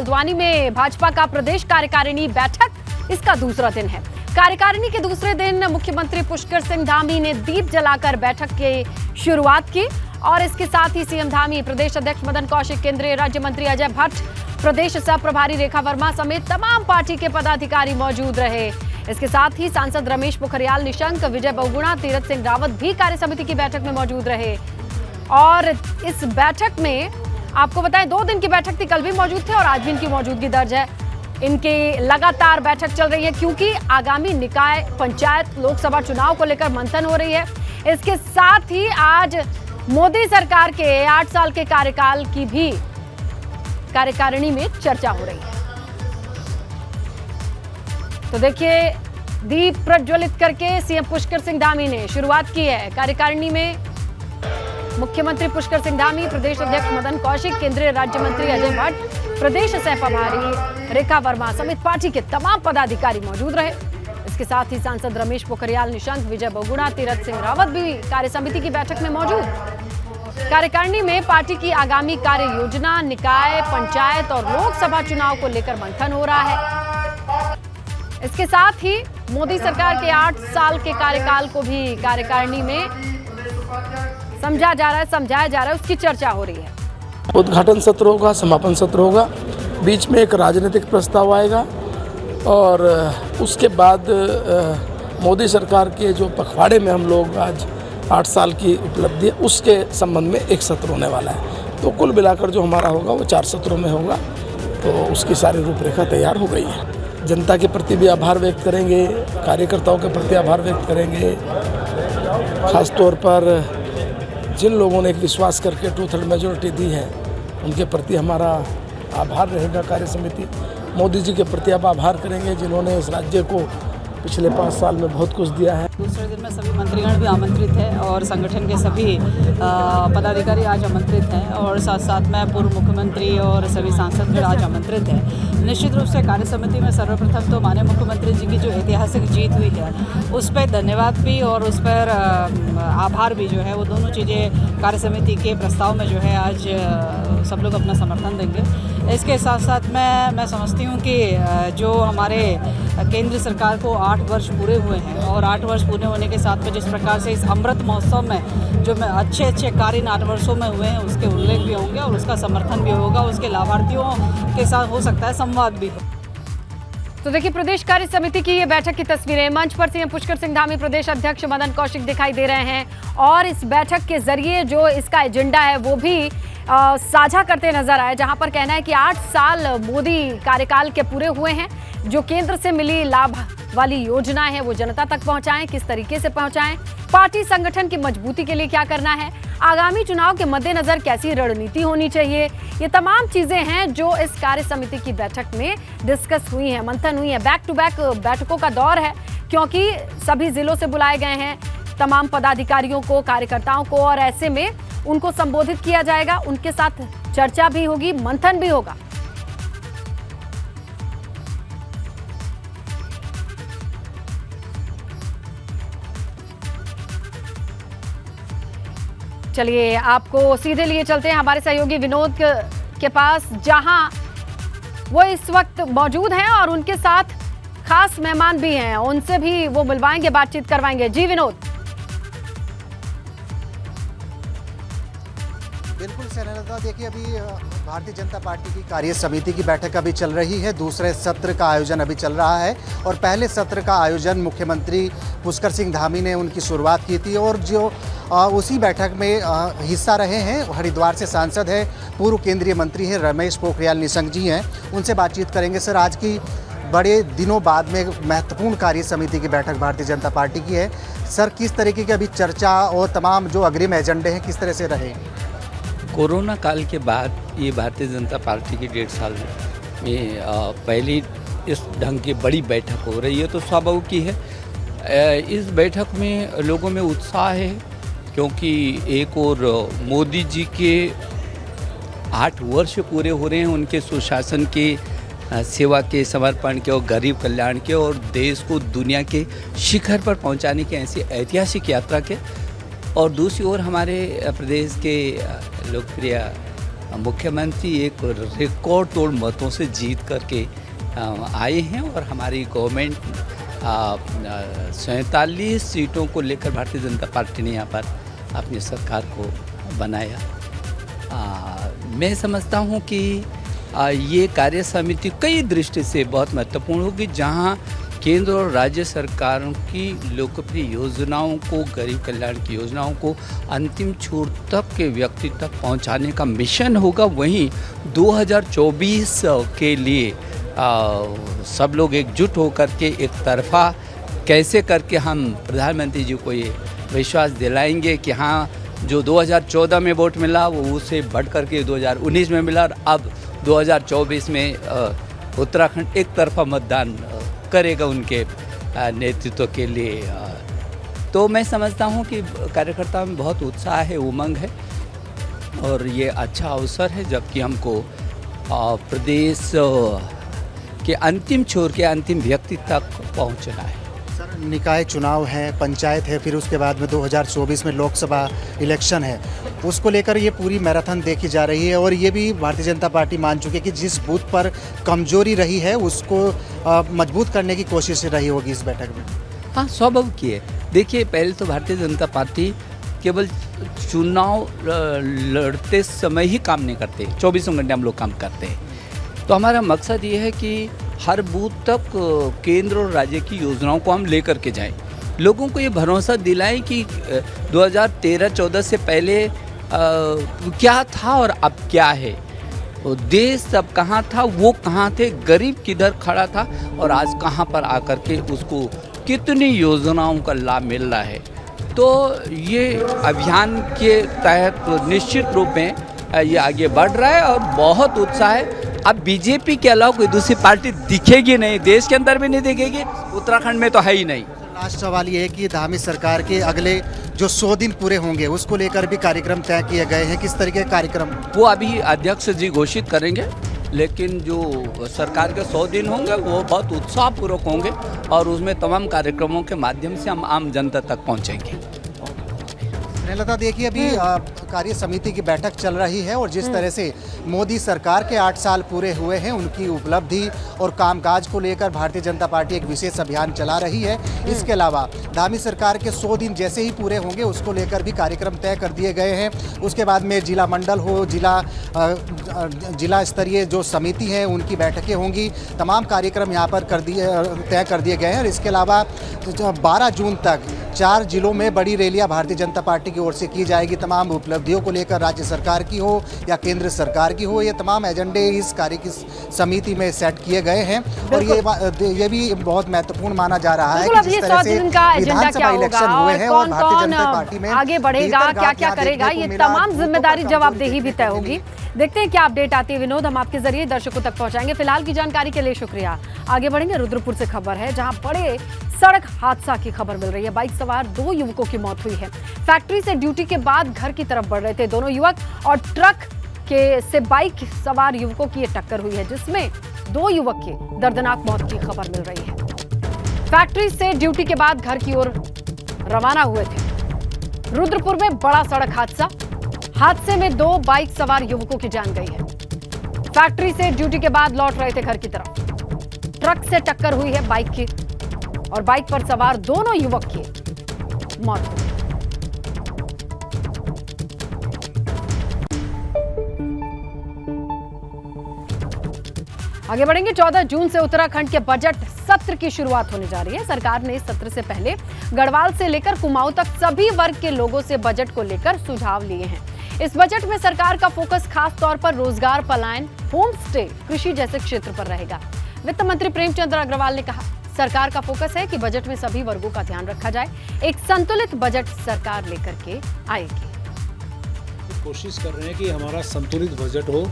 हल्द्वानी में भाजपा का प्रदेश कार्यकारिणी बैठक, इसका दूसरा दिन है। कार्यकारिणी के दूसरे दिन मुख्यमंत्री पुष्कर सिंह धामी ने दीप जलाकर बैठक की शुरुआत की और इसके साथ ही सीएम धामी, प्रदेश अध्यक्ष मदन कौशिक, केंद्रीय राज्य मंत्री अजय भट्ट, प्रदेश सह प्रभारी रेखा वर्मा समेत तमाम पार्टी के पदाधिकारी मौजूद रहे। इसके साथ ही सांसद रमेश पोखरियाल निशंक, विजय बहुगुणा, तीरथ सिंह रावत भी कार्य समिति की बैठक में मौजूद रहे। और इस बैठक में आपको बताएं 2 दिन की बैठक थी, कल भी मौजूद थे और आज भी इनकी मौजूदगी दर्ज है। इनके लगातार बैठक चल रही है क्योंकि आगामी निकाय, पंचायत, लोकसभा चुनाव को लेकर मंथन हो रही है। इसके साथ ही आज मोदी सरकार के 8 साल के कार्यकाल की भी कार्यकारिणी में चर्चा हो रही है। तो देखिए, दीप प्रज्वलित करके सीएम पुष्कर सिंह धामी ने शुरुआत की है। कार्यकारिणी में मुख्यमंत्री पुष्कर सिंह धामी, प्रदेश अध्यक्ष मदन कौशिक, केंद्रीय राज्य मंत्री अजय भट्ट, प्रदेश सह प्रभारी रेखा वर्मा समेत पार्टी के तमाम पदाधिकारी मौजूद रहे। इसके साथ ही सांसद रमेश पोखरियाल निशंक, विजय बहुगुणा, तीरथ सिंह रावत भी कार्य समिति की बैठक में मौजूद। कार्यकारिणी में पार्टी की आगामी कार्य योजना, निकाय, पंचायत और लोकसभा चुनाव को लेकर मंथन हो रहा है। इसके साथ ही मोदी सरकार के 8 साल के कार्यकाल को भी कार्यकारिणी में समझाया जा रहा है, उसकी चर्चा हो रही है। उद्घाटन सत्र होगा, समापन सत्र होगा, बीच में एक राजनीतिक प्रस्ताव आएगा और उसके बाद मोदी सरकार के जो पखवाड़े में हम लोग आज 8 साल की उपलब्धि है उसके संबंध में एक सत्र होने वाला है। तो कुल मिलाकर जो हमारा होगा वो 4 सत्रों में होगा। तो उसकी सारी रूपरेखा तैयार हो गई है। जनता के प्रति भी आभार व्यक्त करेंगे, कार्यकर्ताओं के प्रति आभार व्यक्त करेंगे, खास तौर पर जिन लोगों ने एक विश्वास करके 2/3 मेजोरिटी दी है उनके प्रति हमारा आभार रहेगा। कार्य समिति मोदी जी के प्रति अब आभार करेंगे जिन्होंने इस राज्य को पिछले 5 साल में बहुत कुछ दिया है। दूसरे दिन में सभी मंत्रीगण भी आमंत्रित हैं और संगठन के सभी पदाधिकारी आज आमंत्रित हैं और साथ साथ में पूर्व मुख्यमंत्री और सभी सांसद भी आज आमंत्रित हैं। निश्चित रूप से कार्य समिति में सर्वप्रथम तो माननीय मुख्यमंत्री जी की जो ऐतिहासिक जीत हुई है उस पर धन्यवाद भी और उस पर आभार भी जो है वो दोनों चीज़ें कार्य समिति के प्रस्ताव में जो है आज सब लोग अपना समर्थन देंगे। इसके साथ साथ मैं समझती हूँ कि जो हमारे केंद्र सरकार को 8 वर्ष पूरे हुए हैं और 8 वर्ष पूरे होने के साथ में जिस प्रकार से इस अमृत महोत्सव में जो अच्छे कार्य इन 8 वर्षों में हुए हैं उसके उल्लेख भी होंगे और उसका समर्थन भी होगा, उसके लाभार्थियों के साथ हो सकता है संवाद भी हो। तो देखिए, प्रदेश कार्य समिति की ये बैठक की तस्वीरें। मंच पर सीएम पुष्कर सिंह धामी, प्रदेश अध्यक्ष मदन कौशिक दिखाई दे रहे हैं और इस बैठक के जरिए जो इसका एजेंडा है वो भी साझा करते नजर आए, जहां पर कहना है कि 8 साल मोदी कार्यकाल के पूरे हुए हैं। जो केंद्र से मिली लाभ वाली योजनाएं हैं वो जनता तक पहुंचाएं, किस तरीके से पहुंचाएं, पार्टी संगठन की मजबूती के लिए क्या करना है, आगामी चुनाव के मद्देनजर कैसी रणनीति होनी चाहिए, ये तमाम चीजें हैं जो इस कार्य समिति की बैठक में डिस्कस हुई हैं, मंथन हुई है। बैक टू बैक बैठकों का दौर है क्योंकि सभी जिलों से बुलाए गए हैं तमाम पदाधिकारियों को, कार्यकर्ताओं को और ऐसे में उनको संबोधित किया जाएगा, उनके साथ चर्चा भी होगी, मंथन भी होगा। चलिए, आपको सीधे लिए चलते हैं हमारे सहयोगी विनोद के पास, जहां वो इस वक्त मौजूद हैं और उनके साथ खास मेहमान भी हैं, उनसे भी वो मिलवाएंगे, बातचीत करवाएंगे। जी विनोद। बिल्कुल सैनलता, देखिए अभी भारतीय जनता पार्टी की कार्य समिति की बैठक अभी चल रही है। दूसरे सत्र का आयोजन अभी चल रहा है और पहले सत्र का आयोजन मुख्यमंत्री पुष्कर सिंह धामी ने उनकी शुरुआत की थी और जो उसी बैठक में हिस्सा रहे हैं हरिद्वार से सांसद है, पूर्व केंद्रीय मंत्री हैं रमेश पोखरियाल निशंक जी हैं, उनसे बातचीत करेंगे। सर, आज की बड़े दिनों बाद में महत्वपूर्ण कार्य समिति की बैठक भारतीय जनता पार्टी की है। सर, किस तरीके की अभी चर्चा और तमाम जो अग्रिम एजेंडे हैं किस तरह से रहे? कोरोना काल के बाद ये भारतीय जनता पार्टी की 1.5 साल में पहली इस ढंग की बड़ी बैठक हो रही है, तो स्वाभाविक ही है। इस बैठक में लोगों में उत्साह है क्योंकि एक और मोदी जी के 8 वर्ष पूरे हो रहे हैं, उनके सुशासन के, सेवा के, समर्पण के और गरीब कल्याण के और देश को दुनिया के शिखर पर पहुंचाने की ऐसी ऐतिहासिक यात्रा के। और दूसरी ओर हमारे प्रदेश के लोकप्रिय मुख्यमंत्री एक रिकॉर्ड तोड़ मतों से जीत करके आए हैं और हमारी गवर्नमेंट 47 सीटों को लेकर भारतीय जनता पार्टी ने यहाँ पर अपनी सरकार को बनाया। मैं समझता हूँ कि ये कार्य समिति कई दृष्टि से बहुत महत्वपूर्ण होगी, जहाँ केंद्र और राज्य सरकारों की लोकप्रिय योजनाओं को, गरीब कल्याण की योजनाओं को अंतिम छोर तक के व्यक्ति तक पहुंचाने का मिशन होगा। वहीं 2024 के लिए सब लोग एकजुट होकर के एक तरफा कैसे करके हम प्रधानमंत्री जी को ये विश्वास दिलाएंगे कि हाँ, जो 2014 में वोट मिला वो उससे बढ़ करके 2019 में मिला और अब 2024 में उत्तराखंड एक तरफा मतदान करेगा उनके नेतृत्व के लिए। तो मैं समझता हूँ कि कार्यकर्ताओं में बहुत उत्साह है, उमंग है और ये अच्छा अवसर है जबकि हमको प्रदेश के अंतिम छोर के अंतिम व्यक्ति तक पहुँचना है। सर, निकाय चुनाव है, पंचायत है, फिर उसके बाद में 2024 में लोकसभा इलेक्शन है, उसको लेकर ये पूरी मैराथन देखी जा रही है और ये भी भारतीय जनता पार्टी मान चुकी है कि जिस बूथ पर कमजोरी रही है उसको मजबूत करने की कोशिश रही होगी इस बैठक में। हाँ, स्वाभाविक है। देखिए, पहले तो भारतीय जनता पार्टी केवल चुनाव लड़ते समय ही काम नहीं करते, 24 घंटे हम लोग काम करते हैं। तो हमारा मकसद ये है कि हर बूथ तक केंद्र और राज्य की योजनाओं को हम लेकर के जाएं, लोगों को ये भरोसा दिलाएं कि 2013-14 से पहले क्या था और अब क्या है, तो देश तब कहाँ था, वो कहाँ थे, गरीब किधर खड़ा था और आज कहाँ पर आकर के उसको कितनी योजनाओं का लाभ मिल रहा है। तो ये अभियान के तहत निश्चित रूप में ये आगे बढ़ रहा है और बहुत उत्साह है। अब बीजेपी के अलावा कोई दूसरी पार्टी दिखेगी नहीं, देश के अंदर भी नहीं दिखेगी, उत्तराखंड में तो है ही नहीं। लास्ट सवाल ये है कि धामी सरकार के अगले जो 100 दिन पूरे होंगे उसको लेकर भी कार्यक्रम तय किए गए हैं, किस तरीके के कार्यक्रम? वो अभी अध्यक्ष जी घोषित करेंगे, लेकिन जो सरकार के 100 दिन होंगे वो बहुत उत्साहपूर्वक होंगे और उसमें तमाम कार्यक्रमों के माध्यम से हम आम जनता तक पहुंचेंगे। स्नेहलता, देखिए अभी कार्य समिति की बैठक चल रही है और जिस तरह से मोदी सरकार के 8 साल पूरे हुए हैं, उनकी उपलब्धि और कामकाज को लेकर भारतीय जनता पार्टी एक विशेष अभियान चला रही है। इसके अलावा धामी सरकार के 100 दिन जैसे ही पूरे होंगे उसको लेकर भी कार्यक्रम तय कर दिए गए हैं। उसके बाद में जिला मंडल हो, जिला स्तरीय जो समिति है उनकी बैठकें होंगी, तमाम कार्यक्रम यहाँ पर तय कर दिए गए हैं। और इसके अलावा 12 जून तक 4 जिलों में बड़ी रैलियाँ भारतीय जनता पार्टी की ओर से की जाएगी। तमाम उपलब्धियों को लेकर राज्य सरकार की हो या केंद्र सरकार की हो, ये तमाम एजेंडे इस कार्य की समिति में सेट किए गए हैं और ये भी बहुत महत्वपूर्ण माना जा रहा है कि जिस तरह से विधानसभा इलेक्शन हुए हैं और भारतीय जनता पार्टी में आगे बढ़ेगा, क्या क्या करेगा, ये तमाम जिम्मेदारी जवाबदेही भी तय होगी। देखते हैं क्या अपडेट आती है। विनोद, हम आपके जरिए दर्शकों तक पहुंचाएंगे। फिलहाल की जानकारी के लिए शुक्रिया। आगे बढ़ेंगे, रुद्रपुर से खबर है जहां बड़े सड़क हादसा की खबर मिल रही है। बाइक सवार 2 युवकों की मौत हुई है। फैक्ट्री से ड्यूटी के बाद घर की तरफ बढ़ रहे थे दोनों युवक और ट्रक से बाइक सवार युवकों की ये टक्कर हुई है, जिसमें 2 युवक की दर्दनाक मौत की खबर मिल रही है। फैक्ट्री से ड्यूटी के बाद घर की ओर रवाना हुए थे। रुद्रपुर में बड़ा सड़क हादसा, हादसे में 2 बाइक सवार युवकों की जान गई है। फैक्ट्री से ड्यूटी के बाद लौट रहे थे घर की तरफ, ट्रक से टक्कर हुई है बाइक की और बाइक पर सवार दोनों युवक की मौत हो गई। आगे बढ़ेंगे, 14 जून से उत्तराखंड के बजट सत्र की शुरुआत होने जा रही है। सरकार ने इस सत्र से पहले गढ़वाल से लेकर कुमाऊं तक सभी वर्ग के लोगों से बजट को लेकर सुझाव लिए हैं। इस बजट में सरकार का फोकस खास तौर पर रोजगार, पलायन, होम स्टे, कृषि जैसे क्षेत्र पर रहेगा। वित्त मंत्री प्रेमचंद अग्रवाल ने कहा, सरकार का फोकस है कि बजट में सभी वर्गों का ध्यान रखा जाए। एक संतुलित बजट सरकार लेकर के आएगी। कोशिश कर रहे हैं कि हमारा संतुलित बजट हो,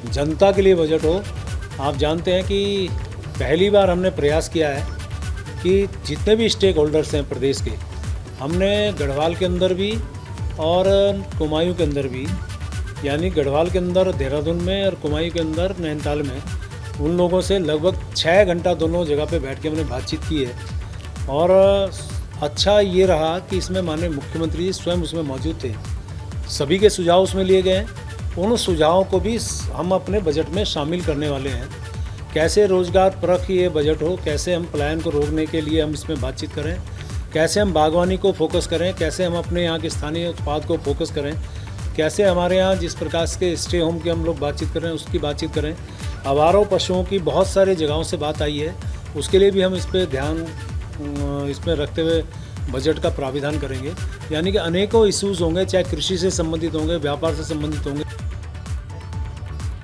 जनता के लिए बजट हो। आप जानते हैं कि पहली बार हमने प्रयास किया है कि जितने भी स्टेक होल्डर्स हैं प्रदेश के, हमने गढ़वाल के अंदर भी और कुमायूं के अंदर भी, यानी गढ़वाल के अंदर देहरादून में और कुमायूं के अंदर नैनीताल में, उन लोगों से लगभग 6 घंटा दोनों जगह पे बैठ के हमने बातचीत की है। और अच्छा ये रहा कि इसमें माननीय मुख्यमंत्री जी स्वयं उसमें मौजूद थे। सभी के सुझाव उसमें लिए गए हैं उन सुझावों को भी हम अपने बजट में शामिल करने वाले हैं। कैसे रोजगार परख ये बजट हो, कैसे हम पलायन को रोकने के लिए हम इसमें बातचीत करें, कैसे हम बागवानी को फोकस करें, कैसे हम अपने यहाँ के स्थानीय उत्पाद को फोकस करें, कैसे हमारे यहाँ जिस प्रकार के स्टे होम की हम लोग बातचीत कर रहे हैं उसकी बातचीत करें। आवारा पशुओं की बहुत सारी जगहों से बात आई है, उसके लिए भी हम इस पर ध्यान इसमें रखते हुए बजट का प्राविधान करेंगे। यानी कि अनेकों इश्यूज होंगे, चाहे कृषि से संबंधित होंगे, व्यापार से संबंधित होंगे।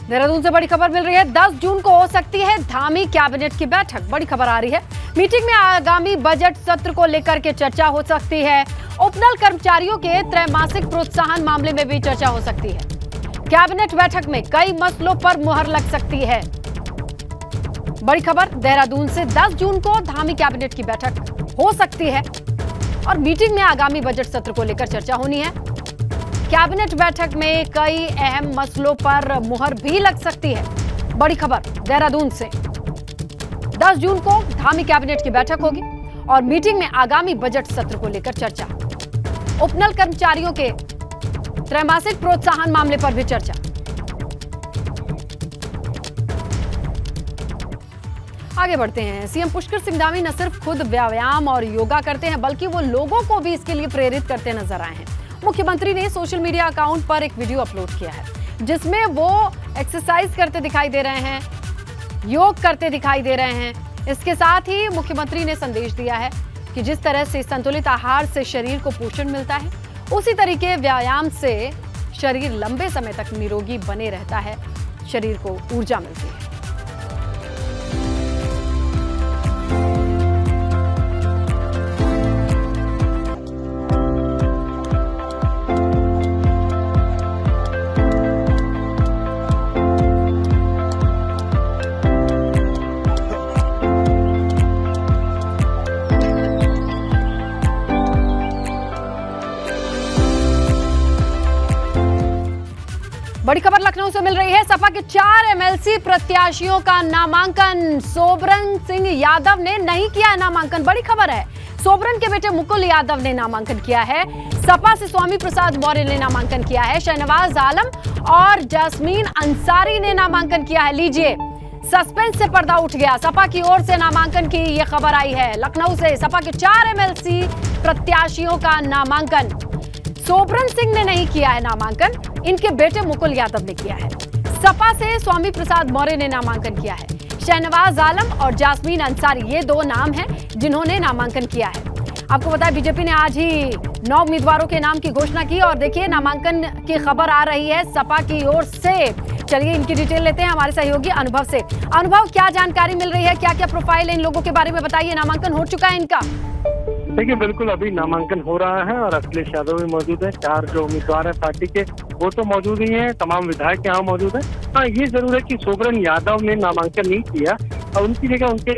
देहरादून से बड़ी खबर मिल रही है। 10 जून को हो सकती है धामी कैबिनेट की बैठक। बड़ी खबर आ रही है। मीटिंग में आगामी बजट सत्र को लेकर के चर्चा हो सकती है। उपनल कर्मचारियों के त्रैमासिक प्रोत्साहन मामले में भी चर्चा हो सकती है। कैबिनेट बैठक में कई मसलों पर मुहर लग सकती है। बड़ी खबर देहरादून से 10 जून को धामी कैबिनेट की बैठक हो सकती है और मीटिंग में आगामी बजट सत्र को लेकर चर्चा होनी है। कैबिनेट बैठक में कई अहम मसलों पर मुहर भी लग सकती है। बड़ी खबर देहरादून से 10 जून को धामी कैबिनेट की बैठक होगी और मीटिंग में आगामी बजट सत्र को लेकर चर्चा। उपनल कर्मचारियों के त्रैमासिक प्रोत्साहन मामले पर भी चर्चा। आगे बढ़ते हैं। सीएम पुष्कर सिंह धामी न सिर्फ खुद व्यायाम और योगा करते हैं बल्कि वो लोगों को भी इसके लिए प्रेरित करते नजर आए हैं। मुख्यमंत्री ने सोशल मीडिया अकाउंट पर एक वीडियो अपलोड किया है जिसमें वो एक्सरसाइज करते दिखाई दे रहे हैं, योग करते दिखाई दे रहे हैं। इसके साथ ही मुख्यमंत्री ने संदेश दिया है कि जिस तरह से संतुलित आहार से शरीर को पोषण मिलता है, उसी तरीके व्यायाम से शरीर लंबे समय तक निरोगी बने रहता है, शरीर को ऊर्जा मिलती है। बड़ी खबर लखनऊ से मिल रही है। सपा के 4 एमएलसी प्रत्याशियों का नामांकन सोबरन सिंह यादव ने नहीं किया है नामांकन। बड़ी खबर है, सोबरन के बेटे मुकुल यादव ने नामांकन किया है। सपा से स्वामी प्रसाद मौर्य ने नामांकन किया है। शहनवाज आलम और जास्मीन अंसारी ने नामांकन किया है। लीजिए, सस्पेंस से पर्दा उठ गया। सपा की ओर से नामांकन की यह खबर आई है। लखनऊ से सपा के 4 एमएलसी प्रत्याशियों का नामांकन सोबरन सिंह ने नहीं किया है नामांकन, इनके बेटे मुकुल यादव ने किया है। सपा से स्वामी प्रसाद मौर्य ने नामांकन किया है। शहनवाज आलम और जास्मीन अंसारी ये 2 नाम हैं जिन्होंने नामांकन किया है। आपको पता है बीजेपी ने आज ही 9 उम्मीदवारों के नाम की घोषणा की और देखिए नामांकन की खबर आ रही है सपा की ओर से। चलिए इनकी डिटेल लेते हैं हमारे सहयोगी अनुभव से। अनुभव, क्या जानकारी मिल रही है, क्या क्या प्रोफाइल है इन लोगों के बारे में बताइए। नामांकन हो चुका है इनका? देखिए, बिल्कुल अभी नामांकन हो रहा है और अखिलेश यादव भी मौजूद है। 4 जो उम्मीदवार है पार्टी के वो तो मौजूद ही हैं, तमाम विधायक यहाँ मौजूद है। हाँ, ये जरूर है कि सोबरन यादव ने नामांकन नहीं किया और उनकी जगह उनके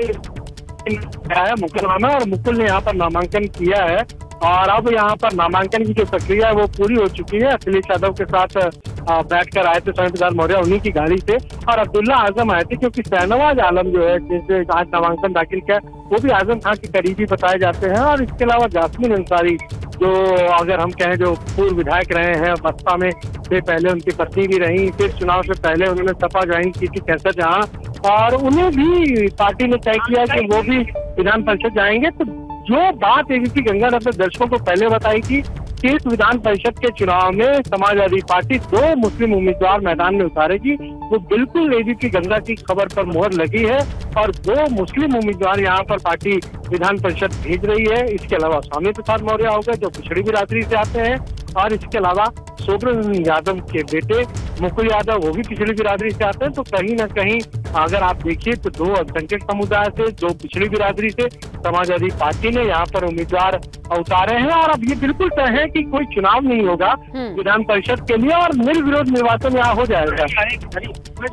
मुकुल नाम है और मुकुल ने यहाँ पर नामांकन किया है। और अब यहाँ पर नामांकन की जो प्रक्रिया है वो पूरी हो चुकी है। अखिलेश यादव के साथ बैठकर आए थे स्वामी प्रसाद मौर्य, उन्हीं की गाड़ी से, और अब्दुल्ला आजम आए थे क्योंकि शहनवाज आलम जो है जिसने आज नामांकन दाखिल किया वो भी आजम खान के करीबी बताए जाते हैं। और इसके अलावा जास्मीन अंसारी जो अगर हम कहें जो पूर्व विधायक रहे हैं बसपा में, से पहले उनकी पत्नी भी रही, फिर चुनाव से पहले उन्होंने सपा ज्वाइन की थी कैसे जहाँ, और उन्हें भी पार्टी ने तय किया कि वो भी विधान परिषद जाएंगे। तो जो बात एबीपी गंगा अपने दर्शकों को पहले बताई थी कि इस विधान परिषद के चुनाव में समाजवादी पार्टी 2 मुस्लिम उम्मीदवार मैदान में उतारेगी, वो बिल्कुल एबीपी गंगा की खबर पर मोहर लगी है और 2 मुस्लिम उम्मीदवार यहाँ पर पार्टी विधान परिषद भेज रही है। इसके अलावा स्वामी प्रसाद मौर्य हो गए जो पिछड़ी बिरादरी से आते हैं, और इसके अलावा सोबरन यादव के बेटे मुकुल यादव वो भी पिछड़ी बिरादरी से आते हैं। तो कहीं ना कहीं अगर आप देखिए तो 2 अल्पसंख्यक समुदाय से, 2 पिछड़ी बिरादरी से समाजवादी पार्टी ने यहाँ पर उम्मीदवार उतारे हैं। और अब ये बिल्कुल तय है कि कोई चुनाव नहीं होगा विधान परिषद के लिए और निर्विरोध निर्वाचन यहाँ हो जाएगा।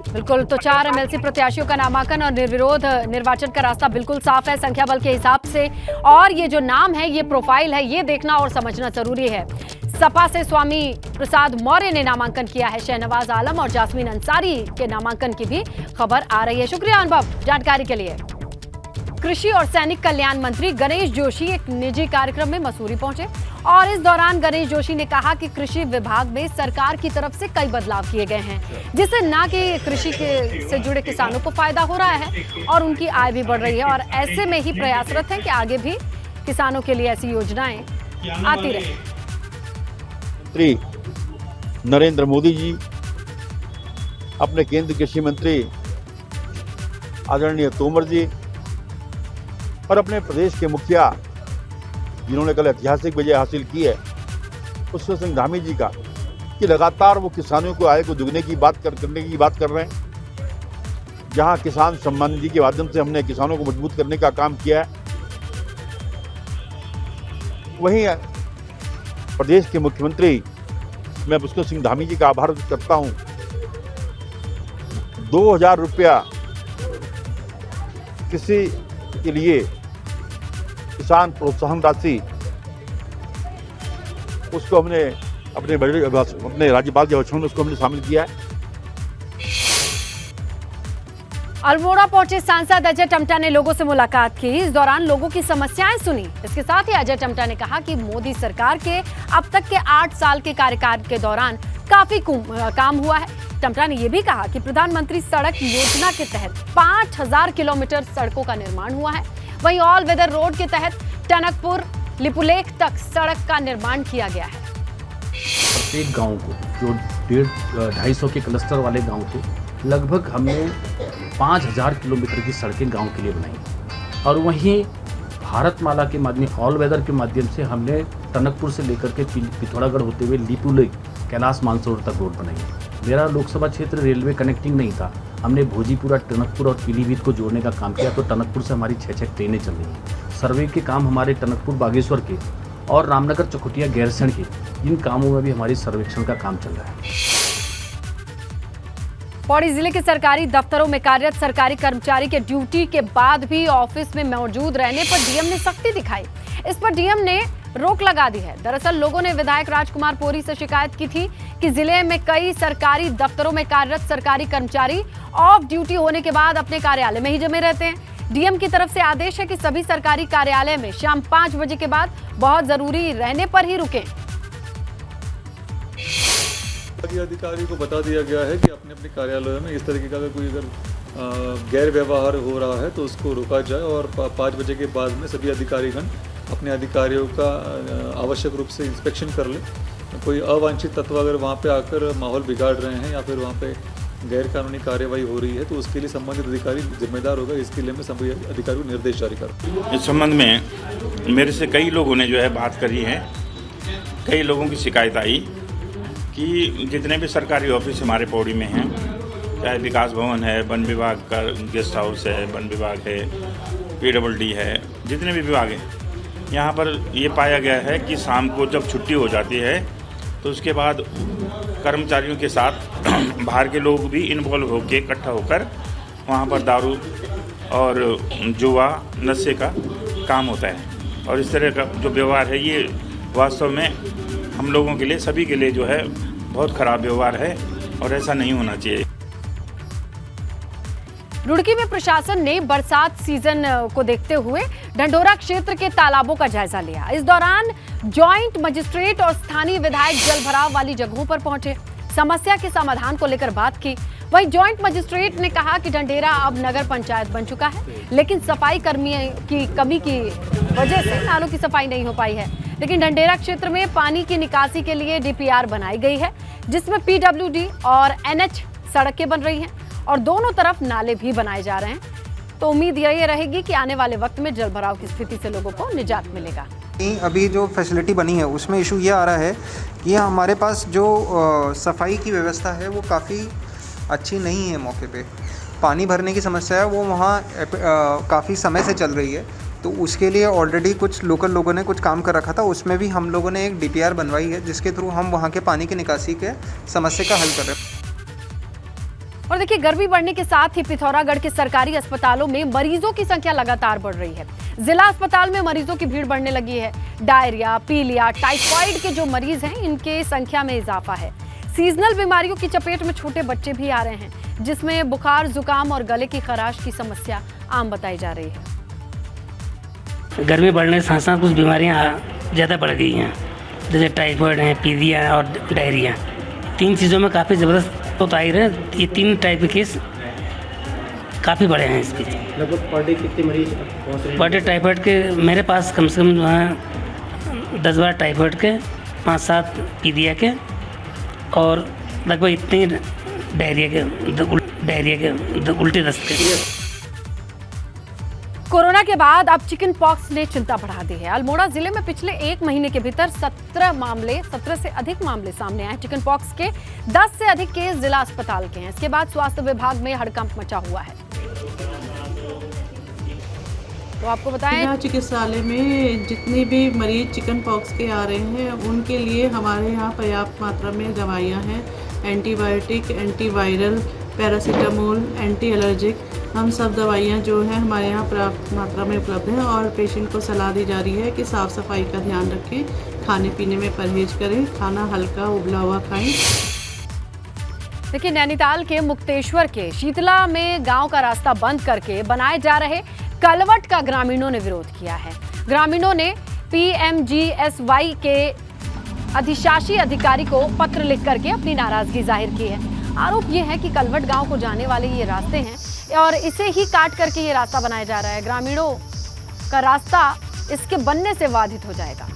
बिल्कुल, तो 4 एमएलसी प्रत्याशियों का नामांकन और निर्विरोध निर्वाचन का रास्ता बिल्कुल साफ है संख्या बल के हिसाब से। और ये जो नाम है, ये प्रोफाइल है, ये देखना और समझना जरूरी है। सपा से स्वामी प्रसाद मौर्य ने नामांकन किया है। शहनवाज आलम और जास्मीन अंसारी के नामांकन की भी खबर आ रही है। शुक्रिया अनुभव जानकारी के लिए। कृषि और सैनिक कल्याण मंत्री गणेश जोशी एक निजी कार्यक्रम में मसूरी पहुंचे और इस दौरान गणेश जोशी ने कहा कि कृषि विभाग में सरकार की तरफ से कई बदलाव किए गए हैं, जिससे न कि कृषि से जुड़े किसानों को फायदा हो रहा है और उनकी आय भी बढ़ रही है और ऐसे में ही प्रयासरत है कि आगे भी किसानों के लिए ऐसी योजनाएं आती रहे। मंत्री नरेंद्र मोदी जी, अपने केंद्रीय कृषि मंत्री आदरणीय तोमर जी और अपने प्रदेश के मुखिया जिन्होंने कल ऐतिहासिक विजय हासिल की है पुष्कर सिंह धामी जी का, कि लगातार वो किसानों को आय को दुगने की बात करने की बात कर रहे हैं। जहां किसान सम्मान निधि के माध्यम से हमने किसानों को मजबूत करने का काम किया है, वहीं प्रदेश के मुख्यमंत्री मैं पुष्कर सिंह धामी जी का आभार व्यक्त करता हूं। 2000 रुपया कृषि के लिए किसान प्रोत्साहन राशि उसको हमने अपने बजट अपने राज्यपाल के वचन में उसको हमने शामिल किया है। अल्मोड़ा पहुंचे सांसद अजय टम्टा ने लोगों से मुलाकात की। इस दौरान लोगों की समस्याएं सुनी। इसके साथ ही अजय टम्टा ने कहा कि मोदी सरकार के अब तक के 8 साल के कार्यकाल के दौरान काफी काम हुआ है। टम्टा ने यह भी कहा कि प्रधानमंत्री सड़क योजना के तहत 5000 किलोमीटर सड़कों का निर्माण हुआ है। वहीं ऑल वेदर रोड के तहत टनकपुर लिपुलेख तक सड़क का निर्माण किया गया है। प्रत्येक गांव को जो 150-250 के क्लस्टर वाले गांव थे, लगभग हमने 5000 किलोमीटर की सड़कें गांव के लिए बनाई और वहीं भारतमाला के माध्यम ऑल वेदर के माध्यम से हमने टनकपुर से लेकर के पिथौरागढ़ होते हुए लिपुलेख कैलाश मानसरोवर तक रोड बनाई। मेरा लोकसभा क्षेत्र रेलवे कनेक्टिंग नहीं था, हमने भोजीपुरा, टनकपुर और पीलीभीत को जोड़ने का काम किया, तो टनकपुर से हमारी 6 ट्रेनें चल रही हैं। सर्वे के काम हमारे टनकपुर बागेश्वर के और रामनगर चकुटिया गैरसैंण के, इन कामों में भी हमारी सर्वेक्षण का काम चल रहा है। पौड़ी जिले के सरकारी दफ्तरों में कार्यरत सरकारी कर्मचारी के ड्यूटी के बाद भी ऑफिस में मौजूद रहने पर डीएम ने सख्ती दिखाई। इस पर डीएम ने रोक लगा दी है। दरअसल लोगों ने विधायक राजकुमार पोरी से शिकायत की थी कि जिले में कई सरकारी दफ्तरों में कार्यरत सरकारी कर्मचारी ऑफ ड्यूटी होने के बाद अपने कार्यालय में ही जमे रहते हैं। डीएम की तरफ से आदेश है कि सभी सरकारी कार्यालय में शाम 5 बजे के बाद बहुत जरूरी रहने पर ही रुकें। अधिकारी को बता दिया गया है कि अपने अपने कार्यालयों में इस तरीके का अगर गैर व्यवहार हो रहा है तो उसको रोका जाए और 5 बजे के बाद में सभी अधिकारीगण अपने अधिकारियों का आवश्यक रूप से इंस्पेक्शन कर ले। कोई अवांछित तत्व अगर वहाँ पे आकर माहौल बिगाड़ रहे हैं या फिर वहाँ पे गैर कानूनी कार्यवाही हो रही है तो उसके लिए संबंधित अधिकारी जिम्मेदार होगा। इसके लिए मैं सभी अधिकारियों को निर्देश जारी करूँ। इस संबंध में मेरे से कई लोगों ने जो है बात करी है। कई लोगों की शिकायत आई कि जितने भी सरकारी ऑफिस हमारे पौड़ी में हैं, चाहे विकास भवन है, वन विभाग का गेस्ट हाउस है, वन विभाग है, PWD है, जितने भी विभाग हैं, यहाँ पर ये पाया गया है कि शाम को जब छुट्टी हो जाती है तो उसके बाद कर्मचारियों के साथ बाहर के लोग भी इन्वॉल्व होकर इकट्ठा होकर वहाँ पर दारू और जुआ नशे का काम होता है। और इस तरह का जो व्यवहार है ये वास्तव में हम लोगों के लिए, सभी के लिए जो है बहुत खराब व्यवहार है और ऐसा नहीं होना चाहिए। रुड़की में प्रशासन ने बरसात सीजन को देखते हुए ढंढोरा क्षेत्र के तालाबों का जायजा लिया। इस दौरान जॉइंट मजिस्ट्रेट और स्थानीय विधायक जल भराव वाली जगहों पर पहुंचे, समस्या के समाधान को लेकर बात की। वहीं जॉइंट मजिस्ट्रेट ने कहा कि ढंढेरा अब नगर पंचायत बन चुका है, लेकिन सफाई कर्मियों की कमी की वजह से नालों की सफाई नहीं हो पाई है। लेकिन ढंढेरा क्षेत्र में पानी की निकासी के लिए DPR बनाई गई है, जिसमें PWD और NH सड़कें बन रही हैं और दोनों तरफ नाले भी बनाए जा रहे हैं। तो उम्मीद यही रहेगी कि आने वाले वक्त में जल भराव की स्थिति से लोगों को निजात मिलेगा। अभी जो फैसिलिटी बनी है उसमें इशू ये आ रहा है कि हमारे पास जो सफाई की व्यवस्था है वो काफ़ी अच्छी नहीं है। मौके पे पानी भरने की समस्या है, वो वहाँ काफ़ी समय से चल रही है। तो उसके लिए ऑलरेडी कुछ लोकल लोगों ने कुछ काम कर रखा था, उसमें भी हम लोगों ने एक DPR बनवाई है, जिसके थ्रू हम वहाँ के पानी की निकासी के समस्या का हल कर रहे हैं। और देखिए, गर्मी बढ़ने के साथ ही पिथौरागढ़ के सरकारी अस्पतालों में मरीजों की संख्या लगातार बढ़ रही है। जिला अस्पताल में मरीजों की भीड़ बढ़ने लगी है। डायरिया, पीलिया, टाइफाइड के जो मरीज हैं, इनके संख्या में इजाफा है। सीजनल बीमारियों की चपेट में छोटे बच्चे भी आ रहे हैं, जिसमें बुखार, जुकाम और गले की खराश की समस्या आम बताई जा रही है। गर्मी बढ़ने के साथ साथ कुछ बीमारियाँ ज़्यादा बढ़ गई हैं, जैसे टाइफाइड है, पीलिया और डायरिया। 3 चीज़ों में काफ़ी ज़बरदस्त तो आ ही रहे। ये 3 टाइप के केस काफ़ी बड़े हैं इसके। लगभग पर डे कितने मरीज पहुँच रहे हैं? पर डे टाइफाइड के मेरे पास कम से कम 10-12 टाइफाइड के, 5-7 पीलिया के और लगभग इतने डायरिया के उल्टे दस्त के। कोरोना के बाद अब चिकन पॉक्स ने चिंता बढ़ा दी है। अल्मोड़ा जिले में पिछले 1 महीने के भीतर 17 से अधिक मामले सामने आए। चिकन पॉक्स के 10 से अधिक केस जिला अस्पताल के हैं। इसके बाद स्वास्थ्य विभाग में हड़कंप मचा हुआ है। तो आपको बताएं, चिकित्सालय में जितने भी मरीज चिकन पॉक्स के आ रहे हैं उनके लिए हमारे यहाँ पर्याप्त मात्रा में दवाइयाँ हैं। Antibiotic, antiviral, paracetamol, anti allergic, हम सब दवाइयाँ जो है हमारे यहाँ पर्याप्त मात्रा में उपलब्ध हैं और पेशेंट को सलाह दी जा रही है कि साफ़ सफाई का ध्यान रखें, खाने पीने में परहेज करें, खाना हल्का उबला हुआ खाएं। देखिए, नैनीताल के मुक्तेश्वर के शीतला में गांव का रास्ता बंद करके बनाए जा रहे कलवट का ग्रामीणों ने विरोध किया है। ग्रामीणों ने PMGSY के अधिशासी अधिकारी को पत्र लिख करके अपनी नाराजगी जाहिर की है। आरोप यह है कि कलवट गांव को जाने वाले ये रास्ते हैं और इसे ही काट करके ये रास्ता बनाया जा रहा है। ग्रामीणों का रास्ता इसके बनने से बाधित हो जाएगा।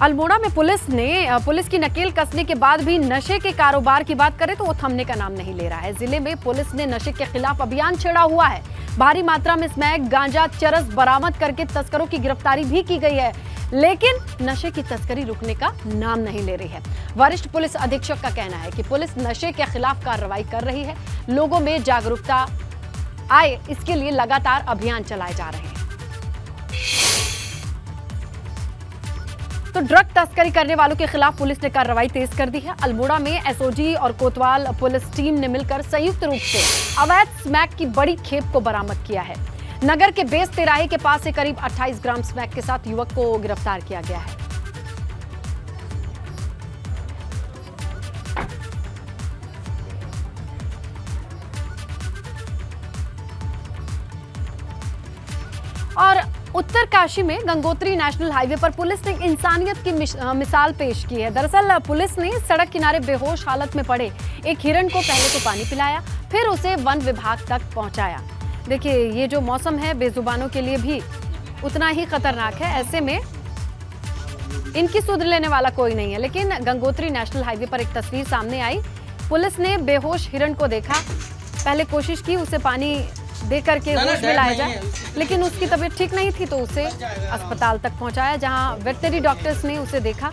अल्मोड़ा में पुलिस की नकेल कसने के बाद भी नशे के कारोबार की बात करें तो वो थमने का नाम नहीं ले रहा है। जिले में पुलिस ने नशे के खिलाफ अभियान छेड़ा हुआ है। भारी मात्रा में स्मैक, गांजा, चरस बरामद करके तस्करों की गिरफ्तारी भी की गई है, लेकिन नशे की तस्करी रुकने का नाम नहीं ले रही है। वरिष्ठ पुलिस अधीक्षक का कहना है कि पुलिस नशे के खिलाफ कार्रवाई कर रही है। लोगों में जागरूकता आए इसके लिए लगातार अभियान चलाए जा रहे हैं। तो ड्रग तस्करी करने वालों के खिलाफ पुलिस ने कार्रवाई तेज कर दी है। अल्मोड़ा में SOG और कोतवाल पुलिस टीम ने मिलकर संयुक्त रूप से अवैध स्मैक की बड़ी खेप को बरामद किया है। नगर के बेस तिराहे के पास से करीब 28 ग्राम स्मैक के साथ युवक को गिरफ्तार किया गया है। और उत्तरकाशी में गंगोत्री नेशनल हाईवे पर पुलिस ने इंसानियत की मिसाल पेश की है। दरअसल पुलिस ने सड़क किनारे बेहोश हालत में पड़े एक हिरण को पहले तो पानी पिलाया, फिर उसे वन विभाग तक पहुंचाया। देखिए, ये जो मौसम है बेजुबानों के लिए भी उतना ही खतरनाक है। ऐसे में इनकी सुध लेने वाला कोई नहीं है। लेकिन गंगोत्री नेशनल हाईवे पर एक तस्वीर सामने आई। पुलिस ने बेहोश हिरण को देखा, पहले कोशिश की उसे पानी दे करके होश में लाया जाए, लेकिन उसकी तबीयत ठीक नहीं थी तो उसे अस्पताल तक पहुंचाया, जहां वेटनरी डॉक्टर्स ने उसे देखा।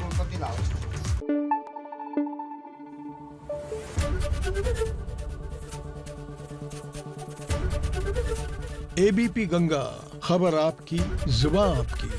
ABP गंगा, खबर आपकी, जुबान आपकी।